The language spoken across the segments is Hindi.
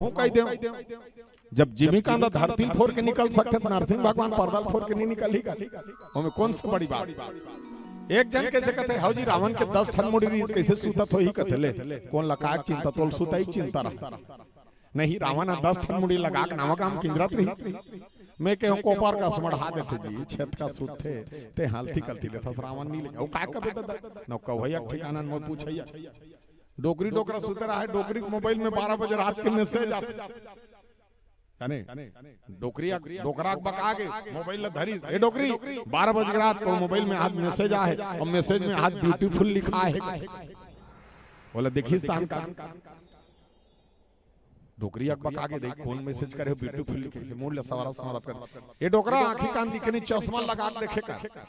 कह दे जब जिमी कांदा धरती फोड़ के निकल सकते नरसिंह भगवान पर्दा फोड़ के नहीं निकली हमें कौन सी बड़ी बात। एक जन कैसे कहते हौजी रावण के 10 ठन मुड़ी कैसे सूतत हो ही कहते ले कौन लगा चिंता तोल सूता ही चिंता रहा नहीं रावण 10 ठन मुड़ी लगा के नामक राम किंगरत रही मैं के कोपार का समढ़ा देते जी छत का सूत थे ते हालती कलती लेता रावण नहीं लगा वो काय का बेटा न कहैया ठिकाना में पूछैया डोकरी डोकरा सुते रहा है डोकरी मोबाइल में 12 बजे रात के मैसेज आते डोकरी डोकरा बका के मोबाइल में धरी ए डोकरी 12 बजे रात तो मोबाइल में हाथ मैसेज आए और मैसेज में हाथ ब्यूटीफुल लिखा है बोला देखिए स्थान का डोकरी बका के देख कौन मैसेज करे ब्यूटीफुल लिखे से मूल्य सवारा सवारा कर ये डोकरा आंखी कान दिखने चश्मा लगा के देखे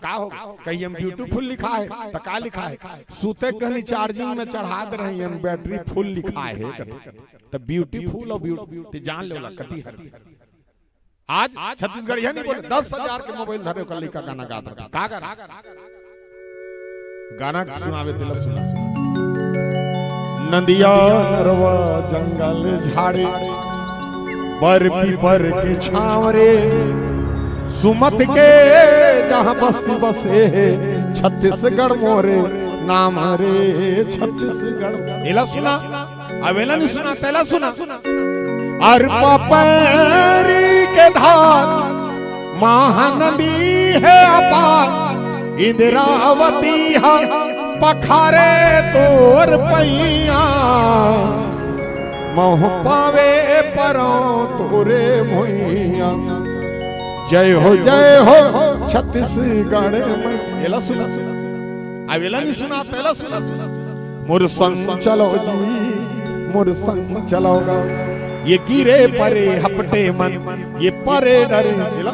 का हो कहीं हम ब्यूटीफुल लिखा है तो का लिखा है सूते कहनी चार्जिंग में चढ़ा दे रहे हैं बैटरी फुल लिखा है तो ब्यूटीफुल और ब्यूटी जान लेला कति हर आज छत्तीसगढ़ नहीं बोले 10,000 के मोबाइल धरे कल का गाना गाता का गाना सुनावे दिल सुना नदिया नरवा जंगल झाड़े बर पीपर के छावरे सुमत के जहां बस्ती बसे छत्तीसगढ़ मोरे नाम रे छत्तीसगढ़ एला सुना अवेला नहीं सुना पहला सुना और पपरी के धार महानदी है अपार इंद्रावती है पखारे तोर पैया मोह पावे परो तोरे भुइया जय हो छत्तीसगढ़ में एला सुना अवेला नहीं सुना पहला सुना मोर संग चलो जी मोर संग चलोगा ये गिरे परे हपटे मन ये परे डरे एला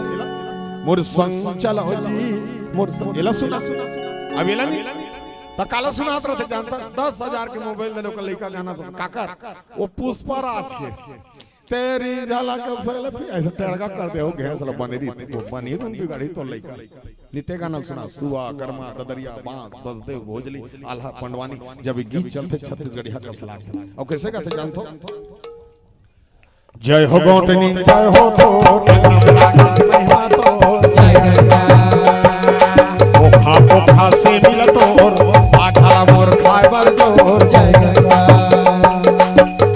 मोर संग चलो जी मोर संग एला सुना अवेला नहीं तकाला सुनात रहते जानता 10,000 के मोबाइल देने को लड़का गाना सुन काकर वो पुष्पराज के तेरी झाला का सेल्फी ऐसे टेढ़ा कर दे हो गया चलो बनेरी तो बनी तुम की गाड़ी तो लड़का नित्य गाना सुना सुवा कर्मा ददरिया बांस बसदेव भोजली आल्हा पंडवानी जब गीत चलते छत्तीसगढ़िया का सलाह और कैसे कहते जानतो जय हो गौतनी जय हो तो महिमा तो ओखा ओखा से मिल तोर आठा मोर खाए बर जोर जय गंगा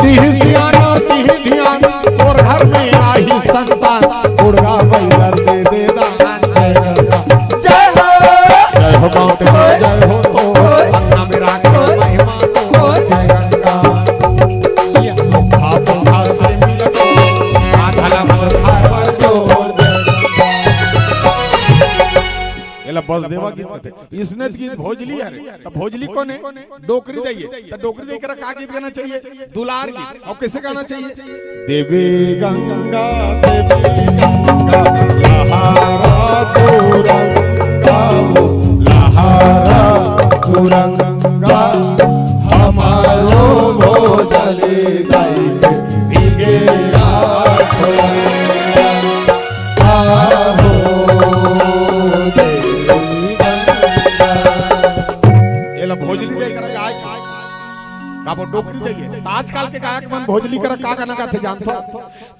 तिह सियाना तिह ध्यान तोर घर में आई संतान दुर्गा बैलर दे दे दान जय हो गौतम जय हो तोर अन्ना मेरा को महिमा तोर जय गंगा ओखा ओखा से मिल तोर आठा मोर खाए बर जोर बस देवा गीत थे इसने गीत भोजली है तो भोजली कौन है डोकरी दइए तो डोकरी दे कर का गीत गाना चाहिए दुलार गीत और कैसे गाना चाहिए देवी गंगा लहरा तुरंगा हमारो भोजली दइए भीगे डोकरी देंगे आजकल के गायक मन भोजली कर का गाना गाते जानतो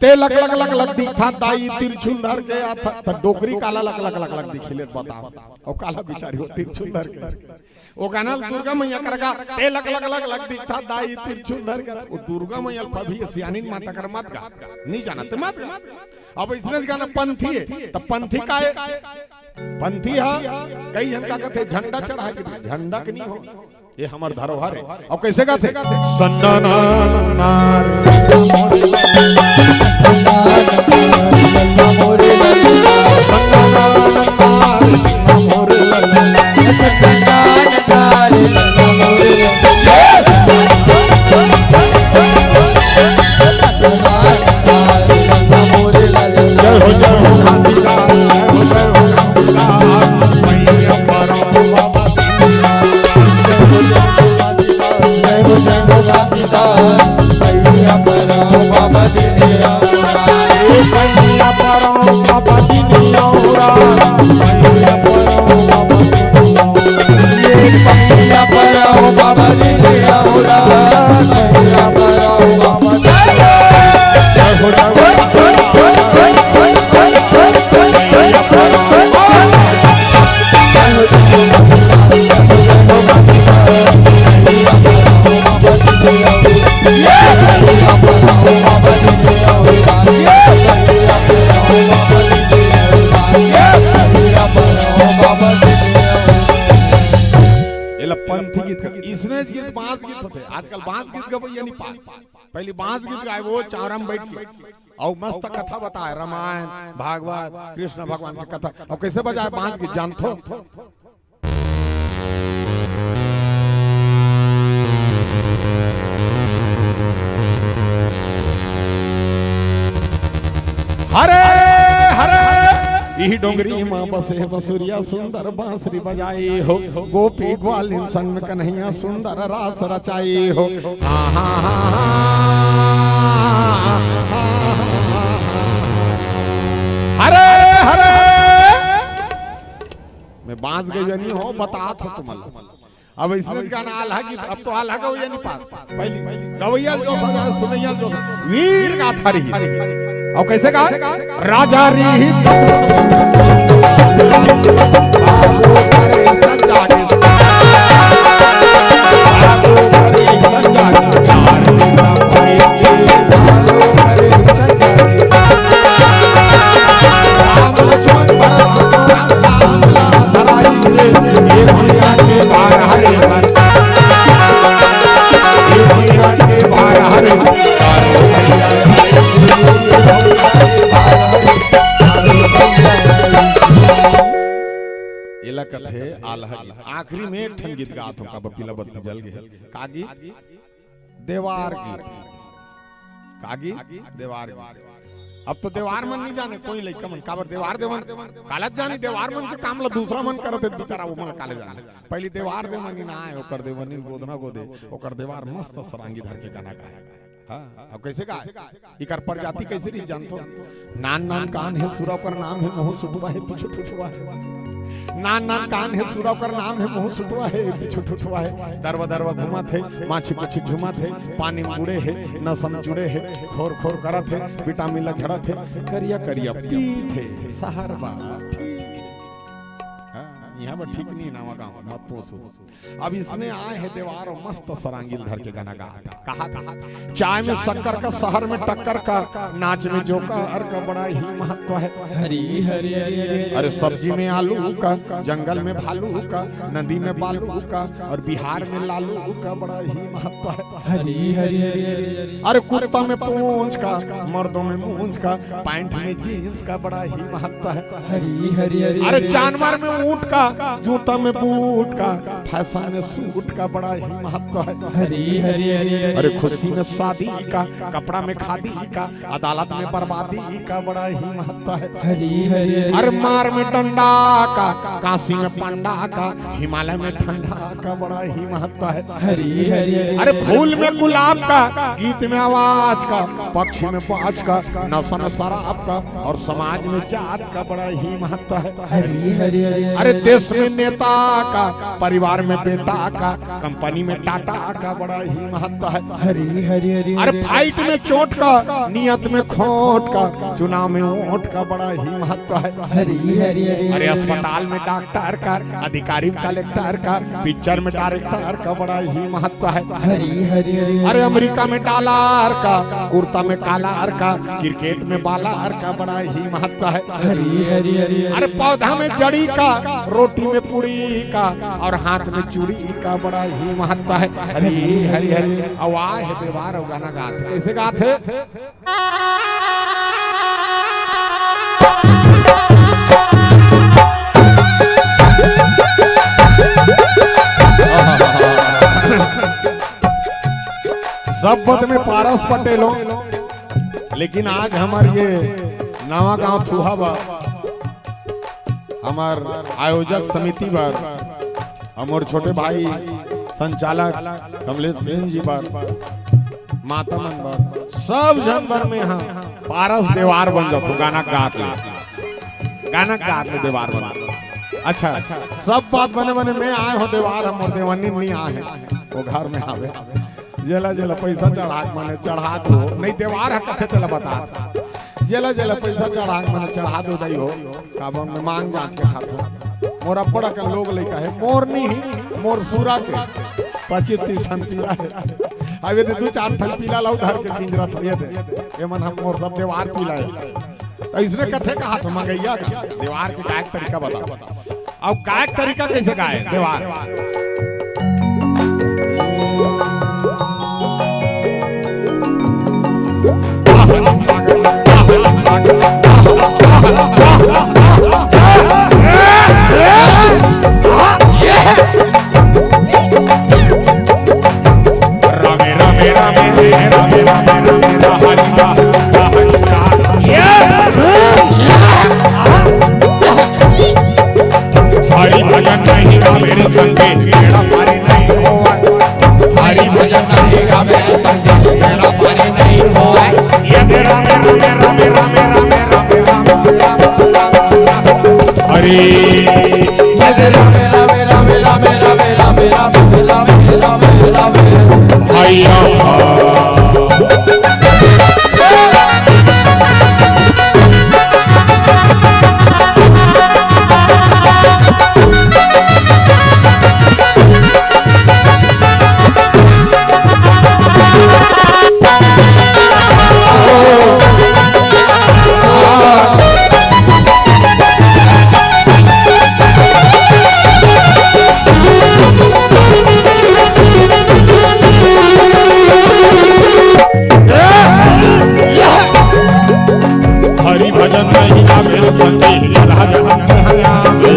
ते लग लग लग लग दिखा दाई तिरछुल धर के आता त डोकरी काला लग लग लग लग दिखिले बताओ और काला बिचारी हो तिरछुल धर के वो गाना दुर्गा मैया करगा ते लग लग लग लग दिखा दाई तिरछुल धर के वो दुर्गा मैया पभी सियानी माता कर मत गा नहीं जानते मत अब इसने गाना पंथी है तब पंथी का है पंथी है कई जन का कहते झंडा चढ़ा के झंडा के नहीं हो ये हमार धरोहर है और कैसे गाते सन्ना जय हो आजकल बांस गीत गवैया नहीं पा, पहले बांस गीत गाए वो चावरम बैठ के और मस्त कथा बताए, रामायण भागवत कृष्ण भगवान की कथा। और कैसे बजाए बांस गीत जानतो? हरे हरे यही डोंगरी माँ बसे बसुरिया सुंदर बांसुरी बजाई हो, गोपी ग्वालिन संग में कन्हैया सुंदर रास रचाई हो। हरे हरे मैं बांस गई नहीं हो बता था तुम्हारा। अब इसमें गाना आल्हा गीत, अब तो आल्हा गवैया नहीं पा, पहले गवैया जो सजा सुनैया जो वीर गाथा रही। और कैसे गा? राजा री आखिरी में एक ठन गीत गात का बपीला बत्ती जल गए का गीत? देवार गीत। का गीत? देवार गीत। अब तो देवार मन नहीं जाने कोई लइका मन काबर देवार देवन कालत जानी देवार मन के काम ला दूसरा मन करत बेचारा वो मन काले जाने। पहले देवार दे मन ना आए ओकर देवनी गोदना गोदे ओकर देवार मस्त सरांगी धर के गाना गाए। हां अब कैसे गाए? इकर प्रजाति कैसे रही जानतो? नान नान कान है सुरा कर नाम है मोह सुटवा है पीछे ठुठवा है। नान नान कान है सुरा कर नाम है मोह सुटवा है पीछे ठुठवा है। दरवा दरवा घुमा थे माछी मच्छी झुमा थे पानी में बुड़े है न सम जुड़े है खोर खोर करत है विटामिन ला झड़त है करिया करिया पीठ है सहरबा यहाँ पर ठीक नहीं नावा गाँव मत पोसो। अब इसमें आए हैं देवार और मस्त सरांगील धर के गाना कहा चाय में शक्कर का शहर में टक्कर का नाच में जोकर का बड़ा ही महत्व है। हरी हरी अरे सब्जी में आलू का जंगल में भालू का नदी में बालू का और बिहार में लालू का बड़ा ही महत्व है। हरी हरी अरे कुर्ता में पूंछ का मर्दों में मूंछ का पैंट में जीन्स का बड़ा ही महत्व है। हरी हरी अरे जानवर में ऊंट का जूता में बूट का फैशन में सूट का बड़ा ही महत्व है। हरी हरी अरे खुशी में शादी का कपड़ा में खादी का अदालत में बर्बादी का बड़ा ही महत्व है। हरी हरी अरे मार में डंडा का काशी में पंडा का हिमालय में ठंडा का बड़ा ही महत्व है। हरी हरी अरे फूल में गुलाब का गीत में आवाज का पक्षी में बाज का नशा में शराब का और समाज में जात का बड़ा ही महत्व है। हरी हरी अरे देश में नेता का परिवार में बेटा का कंपनी में टाटा का बड़ा ही महत्व है। हरी हरी अरे फाइट में चोट का नियत में खोट का चुनाव में वोट का बड़ा ही महत्व है। हरी हरी अरे अस्पताल में डॉक्टर का अधिकारी कलेक्टर का पिक्चर में डायरेक्टर का बड़ा ही महत्व है। हरी हरी अरे अमेरिका में डॉलर का कुर्ता में कालार का क्रिकेट में बालार का बड़ा ही महत्व है। हरी हरी अरे पौधा में जड़ी का रोटी में पूरी का और हाथ में चूड़ी का बड़ा ही महत्व है। हरी हरी हरी आवाज है देवार और गाना गाते कैसे गाते? सब पद में पारस पटेलो लेकिन आज हमारे ये नवा गांव थुहावा हमार आयोजक समिति पर हमारे छोटे भाई संचालक कमलेश सिंह जी पर माता मन पर सब जनवर में हाँ पारस देवार बन जाओ गाना गात ले देवार बन। अच्छा सब बात बने बने में आए हो देवार हम और देवानी नहीं आए वो घर में आवे जेला जेला पैसा चढ़ा माने चढ़ा दो नहीं देवार है कथे तेला बता जेला जेला पैसा चढ़ा मैंने चढ़ा दो जाई हो काबा में मांग जांच के खातो मोर बड़ा के लोग लइका है मोर नहीं मोर सूरा के 25-30 ठन पीला है अबे दे 2-4 ठन पीला लाऊ धर के पिंजरा थोड़े दे ये मन हम मोर सब देवार पीला है तो इसने कथे कहा तो मंगैया का देवार के गायक तरीका बताओ। अब गायक तरीका कैसे गाए देवार? हरि भजन नहीं आवे संगे गधा जनत आवे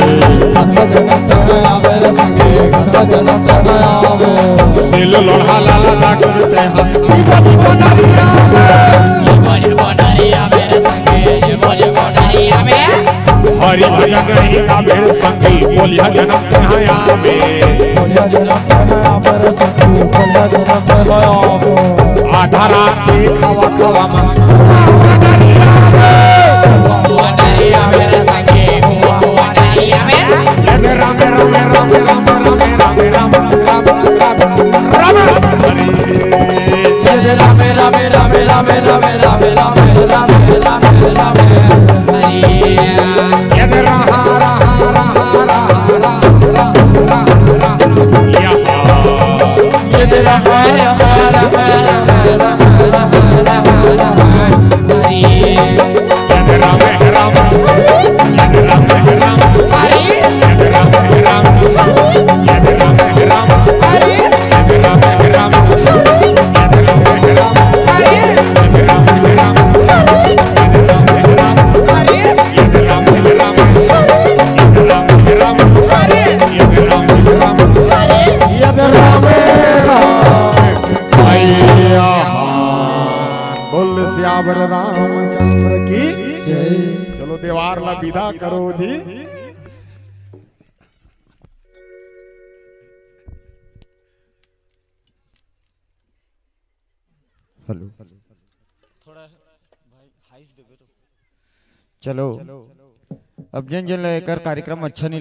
सिल लोढ़ा लाला दागते हम हरि भजन नहीं आवे संगे बोलिया जनत आवे आधा रात खावा खावा सियावर रामचंद्र की जय। चलो देवार ला विदा करो जी। हेलो थोड़ा भाई हाइस देबे तो चलो अब जन जन लेकर कार्यक्रम अच्छा नहीं लगा।